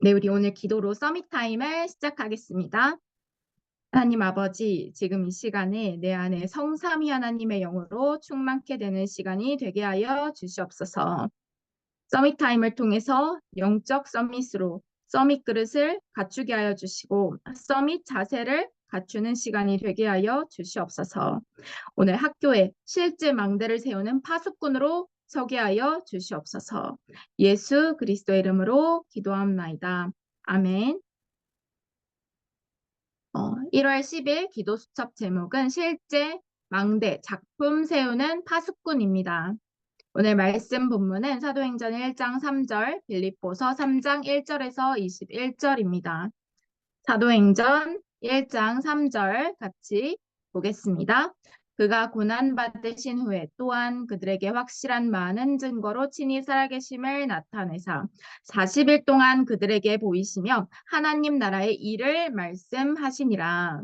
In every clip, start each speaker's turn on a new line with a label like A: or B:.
A: 네, 우리 오늘 기도로 서밋 타임을 시작하겠습니다. 하나님 아버지, 지금 이 시간에 내 안에 성삼위 하나님의 영으로 충만케 되는 시간이 되게 하여 주시옵소서. 서밋 타임을 통해서 영적 서밋으로 서밋 그릇을 갖추게 하여 주시고 서밋 자세를 갖추는 시간이 되게 하여 주시옵소서. 오늘 학교에 실제 망대를 세우는 파수꾼으로 서게 하여 주시옵소서. 예수 그리스도의 이름으로 기도합나이다. 아멘. 1월 10일 기도 수첩 제목은 실제 망대 작품 세우는 파수꾼입니다. 오늘 말씀 본문은 사도행전 1장 3절, 빌립보서 3장 1절에서 21절입니다. 사도행전 1장 3절 같이 보겠습니다. 그가 고난받으신 후에 또한 그들에게 확실한 많은 증거로 친히 살아계심을 나타내사 40일 동안 그들에게 보이시며 하나님 나라의 일을 말씀하시니라.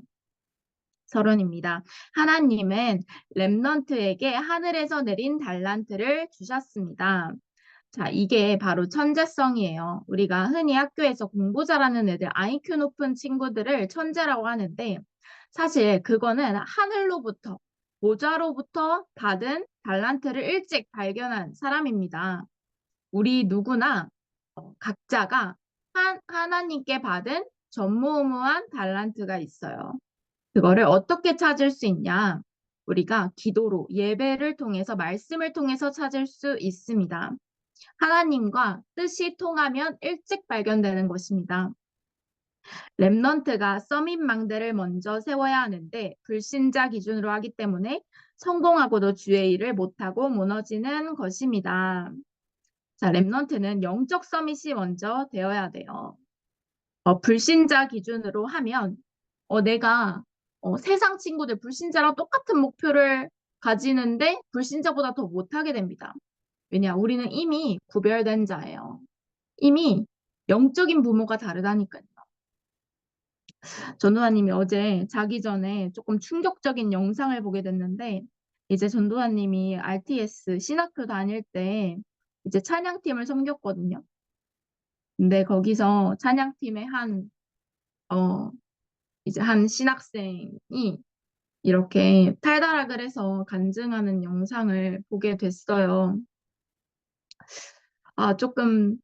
A: 서론입니다. 하나님은 렘넌트에게 하늘에서 내린 달란트를 주셨습니다. 자, 이게 바로 천재성이에요. 우리가 흔히 학교에서 공부 잘하는 애들, IQ 높은 친구들을 천재라고 하는데 사실 그거는 하늘로부터, 보좌로부터 받은 달란트를 일찍 발견한 사람입니다. 우리 누구나 각자가 하나님께 받은 전무후무한 달란트가 있어요. 그거를 어떻게 찾을 수 있냐? 우리가 기도로 예배를 통해서 말씀을 통해서 찾을 수 있습니다. 하나님과 뜻이 통하면 일찍 발견되는 것입니다. 렘넌트가 서밋 망대를 먼저 세워야 하는데 불신자 기준으로 하기 때문에 성공하고도 주의 일을 못하고 무너지는 것입니다. 자, 렘넌트는 영적 서밋이 먼저 되어야 돼요. 불신자 기준으로 하면 내가 세상 친구들 불신자랑 똑같은 목표를 가지는데 불신자보다 더 못하게 됩니다. 왜냐? 우리는 이미 구별된 자예요. 이미 영적인 부모가 다르다니까요. 전도사님이 어제 자기 전에 조금 충격적인 영상을 보게 됐는데 이제 전도사님이 RTS 신학교 다닐 때 이제 찬양팀을 섬겼거든요. 근데 거기서 찬양팀의 어, 이제 한 신학생이 이렇게 탈달락을 해서 간증하는 영상을 보게 됐어요. 아, 조금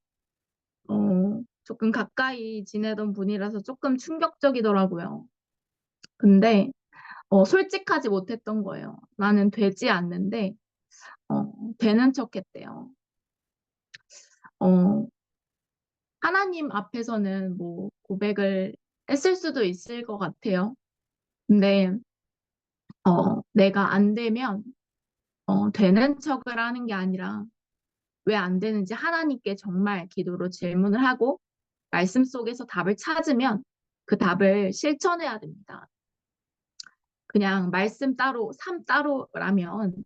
A: 가까이 지내던 분이라서 조금 충격적이더라고요. 근데, 솔직하지 못했던 거예요. 나는 되지 않는데, 되는 척 했대요. 어, 하나님 앞에서는 뭐 고백을 했을 수도 있을 것 같아요. 근데, 내가 안 되면, 되는 척을 하는 게 아니라, 왜 안 되는지 하나님께 정말 기도로 질문을 하고, 말씀 속에서 답을 찾으면 그 답을 실천해야 됩니다. 그냥 말씀 따로, 삶 따로라면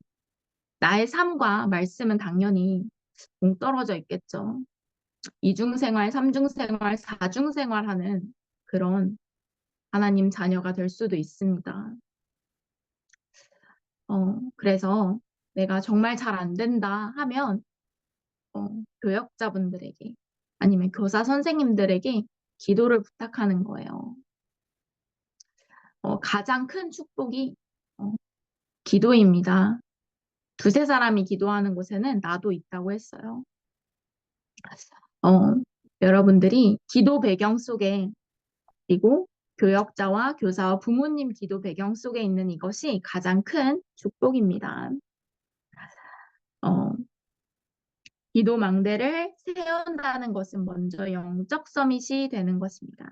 A: 나의 삶과 말씀은 당연히 동떨어져 있겠죠. 이중생활, 삼중생활, 사중생활 하는 그런 하나님 자녀가 될 수도 있습니다. 그래서 내가 정말 잘 안 된다 하면 교역자분들에게 아니면 교사 선생님들에게 기도를 부탁하는 거예요. 가장 큰 축복이 어, 기도입니다. 두세 사람이 기도하는 곳에는 나도 있다고 했어요. 어, 여러분들이 기도 배경 속에 그리고 교역자와 교사와 부모님 기도 배경 속에 있는 이것이 가장 큰 축복입니다. 어, 기도 망대를 세운다는 것은 먼저 영적 서밋이 되는 것입니다.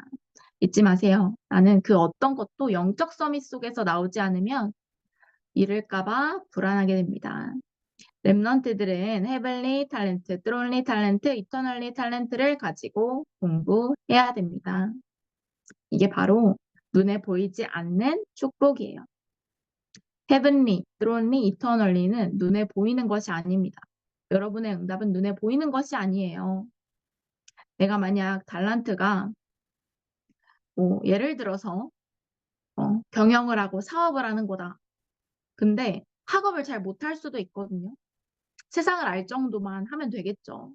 A: 잊지 마세요. 나는 그 어떤 것도 영적 서밋 속에서 나오지 않으면 잃을까봐 불안하게 됩니다. 랩런트들은 헤블리 탤런트, 트론리 탤런트, 이터널리 탤런트를 가지고 공부해야 됩니다. 이게 바로 눈에 보이지 않는 축복이에요. 헤븐리, 트론리, 이터널리는 눈에 보이는 것이 아닙니다. 여러분의 응답은 눈에 보이는 것이 아니에요. 내가 만약 달란트가 예를 들어서 경영을 하고 사업을 하는 거다. 근데 학업을 잘 못할 수도 있거든요. 세상을 알 정도만 하면 되겠죠.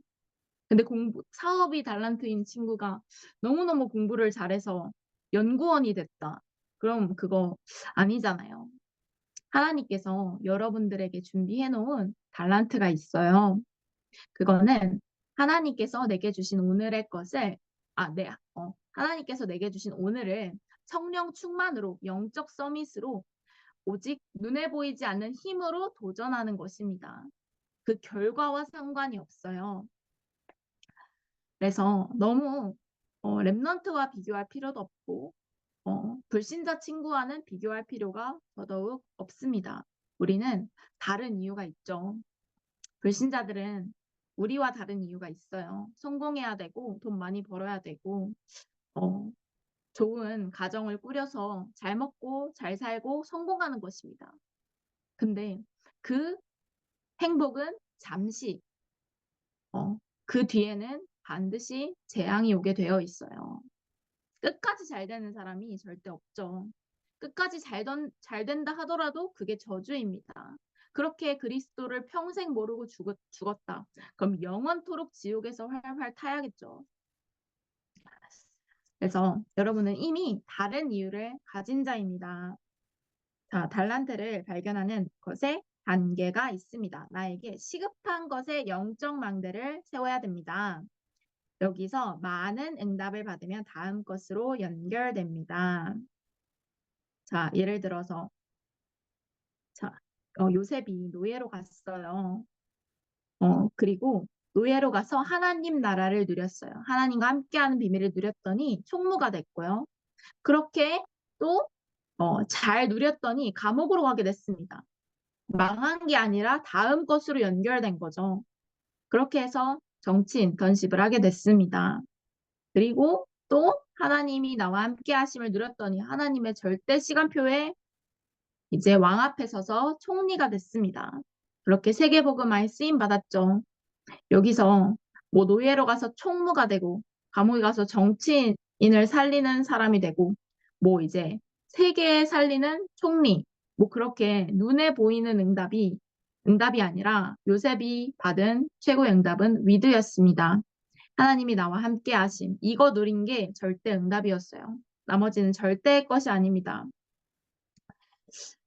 A: 근데 사업이 달란트인 친구가 너무너무 공부를 잘해서 연구원이 됐다. 그럼 그거 아니잖아요. 하나님께서 여러분들에게 준비해 놓은 달란트가 있어요. 그거는 하나님께서 내게 주신 오늘의 것을, 하나님께서 내게 주신 오늘을 성령 충만으로, 영적 서밋으로 오직 눈에 보이지 않는 힘으로 도전하는 것입니다. 그 결과와 상관이 없어요. 그래서 너무 랩넌트와 비교할 필요도 없고 불신자 친구와는 비교할 필요가 더더욱 없습니다. 우리는 다른 이유가 있죠. 불신자들은 우리와 다른 이유가 있어요. 성공해야 되고 돈 많이 벌어야 되고 좋은 가정을 꾸려서 잘 먹고 잘 살고 성공하는 것입니다. 근데 그 행복은 잠시, 그 뒤에는 반드시 재앙이 오게 되어 있어요. 끝까지 잘 되는 사람이 절대 없죠. 끝까지 잘 된다 하더라도 그게 저주입니다. 그렇게 그리스도를 평생 모르고 죽었다. 그럼 영원토록 지옥에서 활활 타야겠죠. 그래서 여러분은 이미 다른 이유를 가진 자입니다. 자, 달란트를 발견하는 것에 단계가 있습니다. 나에게 시급한 것에 영적 망대를 세워야 됩니다. 여기서 많은 응답을 받으면 다음 것으로 연결됩니다. 자, 예를 들어서 자, 요셉이 노예로 갔어요. 그리고 노예로 가서 하나님 나라를 누렸어요. 하나님과 함께하는 비밀을 누렸더니 총무가 됐고요. 그렇게 또 잘 누렸더니 감옥으로 가게 됐습니다. 망한 게 아니라 다음 것으로 연결된 거죠. 그렇게 해서 정치 인턴십을 하게 됐습니다. 그리고 또 하나님이 나와 함께 하심을 누렸더니 하나님의 절대 시간표에 이제 왕 앞에 서서 총리가 됐습니다. 그렇게 세계복음화에 쓰임 받았죠. 여기서 뭐 노예로 가서 총무가 되고 감옥에 가서 정치인을 살리는 사람이 되고 뭐 이제 세계 살리는 총리 뭐 그렇게 눈에 보이는 응답이 아니라 요셉이 받은 최고의 응답은 위드였습니다. 하나님이 나와 함께 하심. 이거 누린 게 절대 응답이었어요. 나머지는 절대의 것이 아닙니다.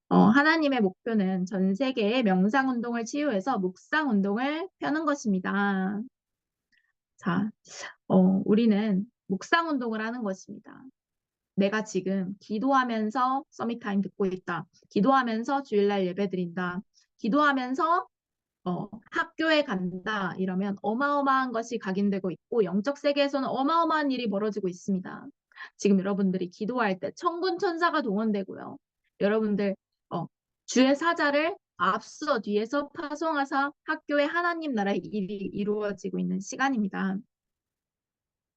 A: 하나님의 목표는 전 세계의 명상운동을 치유해서 묵상운동을 펴는 것입니다. 자, 우리는 묵상운동을 하는 것입니다. 내가 지금 기도하면서 서밋타임 듣고 있다. 기도하면서 주일날 예배 드린다. 기도하면서 학교에 간다. 이러면 어마어마한 것이 각인되고 있고 영적 세계에서는 어마어마한 일이 벌어지고 있습니다. 지금 여러분들이 기도할 때 천군 천사가 동원되고요. 여러분들 주의 사자를 앞서 뒤에서 파송하사 학교에 하나님 나라의 일이 이루어지고 있는 시간입니다.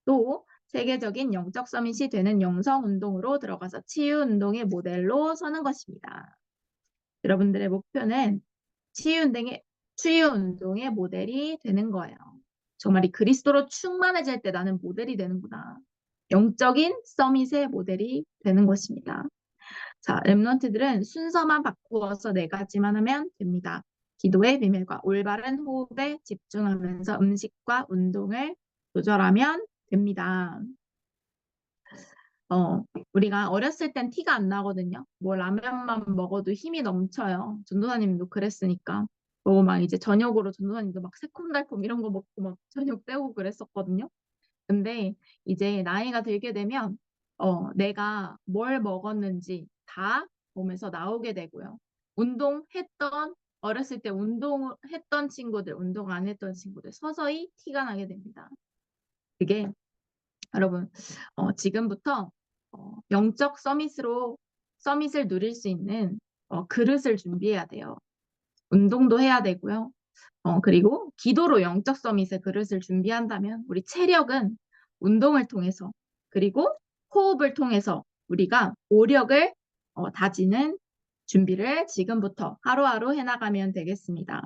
A: 또 세계적인 영적 서밋이 되는 영성운동으로 들어가서 치유운동의 모델로 서는 것입니다. 여러분들의 목표는 치유운동의 모델이 되는 거예요. 정말 이 그리스도로 충만해질 때 나는 모델이 되는구나. 영적인 서밋의 모델이 되는 것입니다. 자, 랩런트들은 순서만 바꾸어서 네 가지만 하면 됩니다. 기도의 비밀과 올바른 호흡에 집중하면서 음식과 운동을 조절하면 됩니다. 우리가 어렸을 땐 티가 안 나거든요. 뭐 라면만 먹어도 힘이 넘쳐요. 전도사님도 그랬으니까. 막 이제 저녁으로 전도사님도 막 새콤달콤 이런 거 먹고 막 저녁 때우고 그랬었거든요. 근데 이제 나이가 들게 되면 내가 뭘 먹었는지 다 몸에서 나오게 되고요. 어렸을 때 운동했던 친구들, 운동 안 했던 친구들 서서히 티가 나게 됩니다. 그게 여러분 지금부터 영적 서밋을 누릴 수 있는 그릇을 준비해야 돼요. 운동도 해야 되고요. 그리고 기도로 영적 서밋의 그릇을 준비한다면 우리 체력은 운동을 통해서 그리고 호흡을 통해서 우리가 오력을 다지는 준비를 지금부터 하루하루 해나가면 되겠습니다.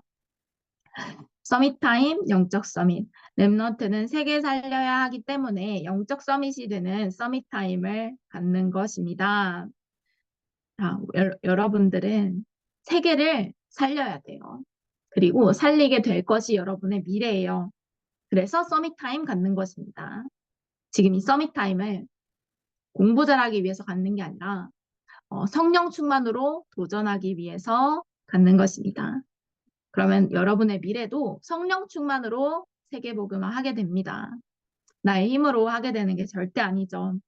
A: 서밋타임, 영적 서밋. 랩넌트는 세계 살려야 하기 때문에 영적 서밋이 되는 서밋타임을 갖는 것입니다. 자, 여러분들은 세계를 살려야 돼요. 그리고 살리게 될 것이 여러분의 미래예요. 그래서 서밋 타임 갖는 것입니다. 지금 이 서밋 타임을 공부 잘하기 위해서 갖는 게 아니라 성령 충만으로 도전하기 위해서 갖는 것입니다. 그러면 여러분의 미래도 성령 충만으로 세계복음화 하게 됩니다. 나의 힘으로 하게 되는 게 절대 아니죠.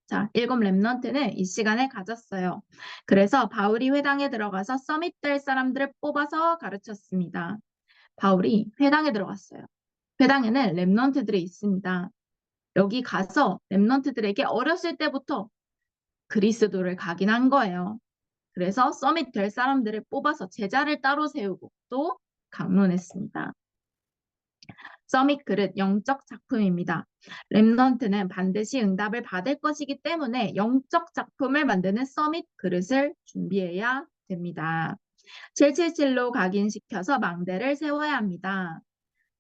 A: 자, 7 렘넌트는 이 시간을 가졌어요. 그래서 바울이 회당에 들어가서 서밋 될 사람들을 뽑아서 가르쳤습니다. 바울이 회당에 들어갔어요. 회당에는 렘넌트들이 있습니다. 여기 가서 렘넌트들에게 어렸을 때부터 그리스도를 각인한 거예요. 그래서 서밋 될 사람들을 뽑아서 제자를 따로 세우고 또 강론했습니다. 서밋 그릇 영적 작품입니다. 렘넌트는 반드시 응답을 받을 것이기 때문에 영적 작품을 만드는 서밋 그릇을 준비해야 됩니다. 777로 각인시켜서 망대를 세워야 합니다.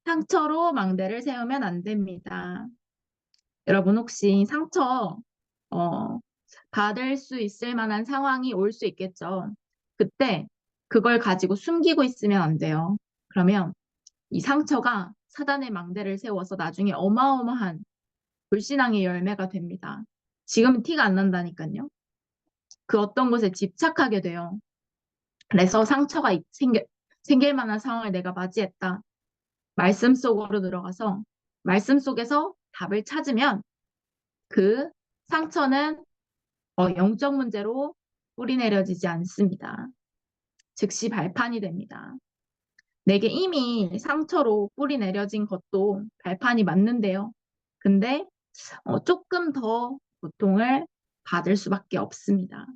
A: 상처로 망대를 세우면 안 됩니다. 여러분 혹시 상처 받을 수 있을 만한 상황이 올 수 있겠죠. 그때 그걸 가지고 숨기고 있으면 안 돼요. 그러면 이 상처가 사단의 망대를 세워서 나중에 어마어마한 불신앙의 열매가 됩니다. 지금 티가 안 난다니까요. 그 어떤 것에 집착하게 돼요. 그래서 상처가 생길 만한 상황을 내가 맞이했다. 말씀 속으로 들어가서 말씀 속에서 답을 찾으면 그 상처는 영적 문제로 뿌리내려지지 않습니다. 즉시 발판이 됩니다. 내게 이미 상처로 뿌리내려진 것도 발판이 맞는데요. 근데 조금 더 고통을 받을 수밖에 없습니다.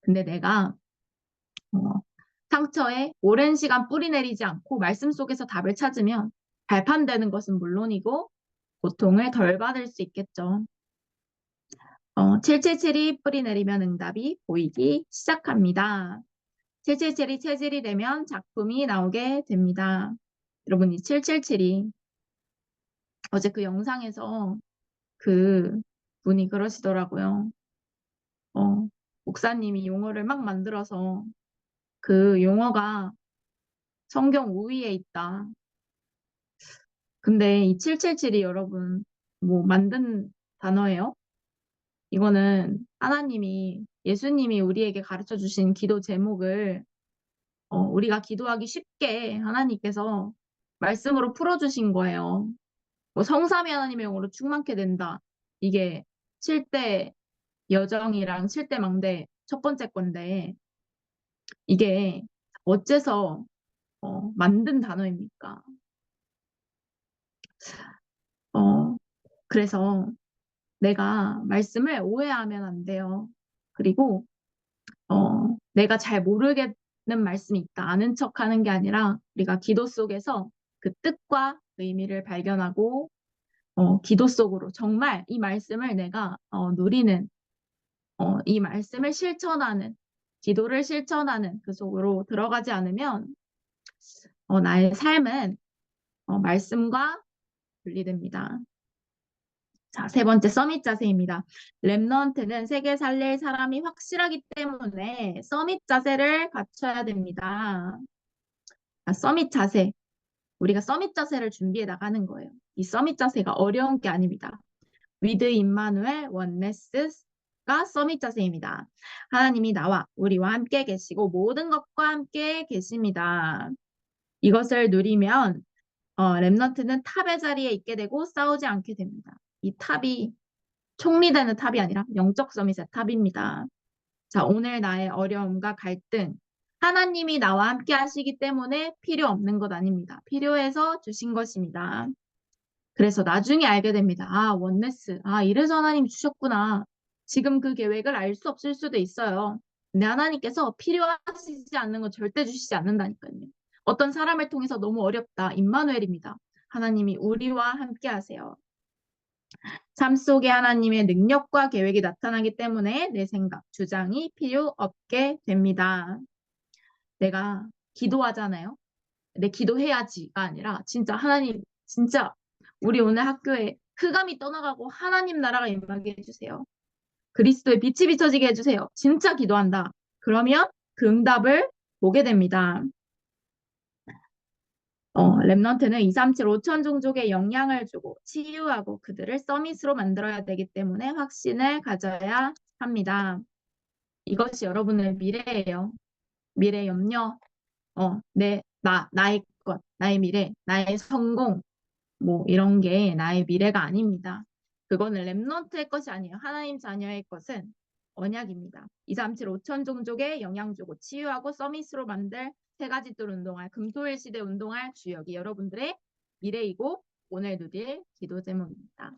A: 근데 내가 상처에 오랜 시간 뿌리내리지 않고 말씀 속에서 답을 찾으면 발판되는 것은 물론이고 고통을 덜 받을 수 있겠죠. 777이 뿌리내리면 응답이 보이기 시작합니다. 777이 체질이 되면 작품이 나오게 됩니다. 여러분, 이 777이 어제 그 영상에서 그 분이 그러시더라고요. 목사님이 용어를 막 만들어서 그 용어가 성경 우위에 있다. 근데 이 777이 여러분 뭐 만든 단어예요? 이거는 하나님이 예수님이 우리에게 가르쳐 주신 기도 제목을 우리가 기도하기 쉽게 하나님께서 말씀으로 풀어주신 거예요. 뭐 성삼위 하나님의 영으로 충만케 된다. 이게 7대 여정이랑 7대 망대 첫 번째 건데 이게 어째서 만든 단어입니까? 그래서 내가 말씀을 오해하면 안 돼요. 그리고 내가 잘 모르겠는 말씀이 있다. 아는 척 하는 게 아니라 우리가 기도 속에서 그 뜻과 의미를 발견하고 기도 속으로 정말 이 말씀을 내가 누리는 이 말씀을 실천하는 기도를 실천하는 그 속으로 들어가지 않으면 나의 삶은 말씀과 분리됩니다. 자, 3번째 서밋 자세입니다. 렘넌트는 세계 살릴 사람이 확실하기 때문에 서밋 자세를 갖춰야 됩니다. 서밋 자세. 우리가 서밋 자세를 준비해 나가는 거예요. 이 서밋 자세가 어려운 게 아닙니다. 위드 임마누엘 원네스가 서밋 자세입니다. 하나님이 나와 우리와 함께 계시고 모든 것과 함께 계십니다. 이것을 누리면 렘넌트는 탑의 자리에 있게 되고 싸우지 않게 됩니다. 이 탑이 총리되는 탑이 아니라 영적 서밋의 탑입니다. 자, 오늘 나의 어려움과 갈등 하나님이 나와 함께 하시기 때문에 필요 없는 것 아닙니다. 필요해서 주신 것입니다. 그래서 나중에 알게 됩니다. 아, 원네스. 아, 이래서 하나님 주셨구나. 지금 그 계획을 알 수 없을 수도 있어요. 근데 하나님께서 필요하시지 않는 건 절대 주시지 않는다니까요. 어떤 사람을 통해서 너무 어렵다. 임마누엘입니다. 하나님이 우리와 함께 하세요. 삶 속에 하나님의 능력과 계획이 나타나기 때문에 내 생각, 주장이 필요 없게 됩니다. 내가 기도하잖아요. 내 기도해야지가 아니라 진짜 하나님, 진짜 우리 오늘 학교에 흑암이 떠나가고 하나님 나라가 임하게 해주세요. 그리스도의 빛이 비춰지게 해주세요. 진짜 기도한다. 그러면 그 응답을 보게 됩니다. 렘넌트는 237 5천 종족의 영향을 주고 치유하고 그들을 서밋으로 만들어야 되기 때문에 확신을 가져야 합니다. 이것이 여러분의 미래예요. 미래 염려, 나의 것, 나의 미래, 나의 성공, 뭐 이런 게 나의 미래가 아닙니다. 그거는 렘넌트의 것이 아니에요. 하나님 자녀의 것은 언약입니다. 237 5천 종족에 영향 주고 치유하고 서밋으로 만들 세 가지 뜰 운동할 금토일 시대 운동할 주역이 여러분들의 미래이고 오늘 누릴 기도 제목입니다.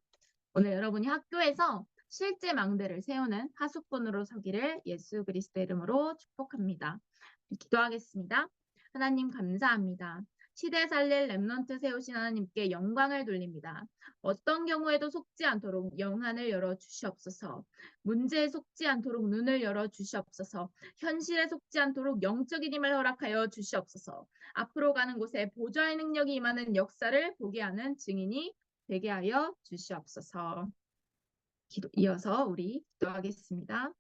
A: 오늘 여러분이 학교에서 실제 망대를 세우는 하수꾼으로 서기를 예수 그리스도의 이름으로 축복합니다. 기도하겠습니다. 하나님 감사합니다. 시대 살릴 렘넌트 세우신 하나님께 영광을 돌립니다. 어떤 경우에도 속지 않도록 영안을 열어 주시옵소서. 문제에 속지 않도록 눈을 열어 주시옵소서. 현실에 속지 않도록 영적인 힘을 허락하여 주시옵소서. 앞으로 가는 곳에 보좌의 능력이 임하는 역사를 보게 하는 증인이 되게 하여 주시옵소서. 이어서 우리 기도하겠습니다.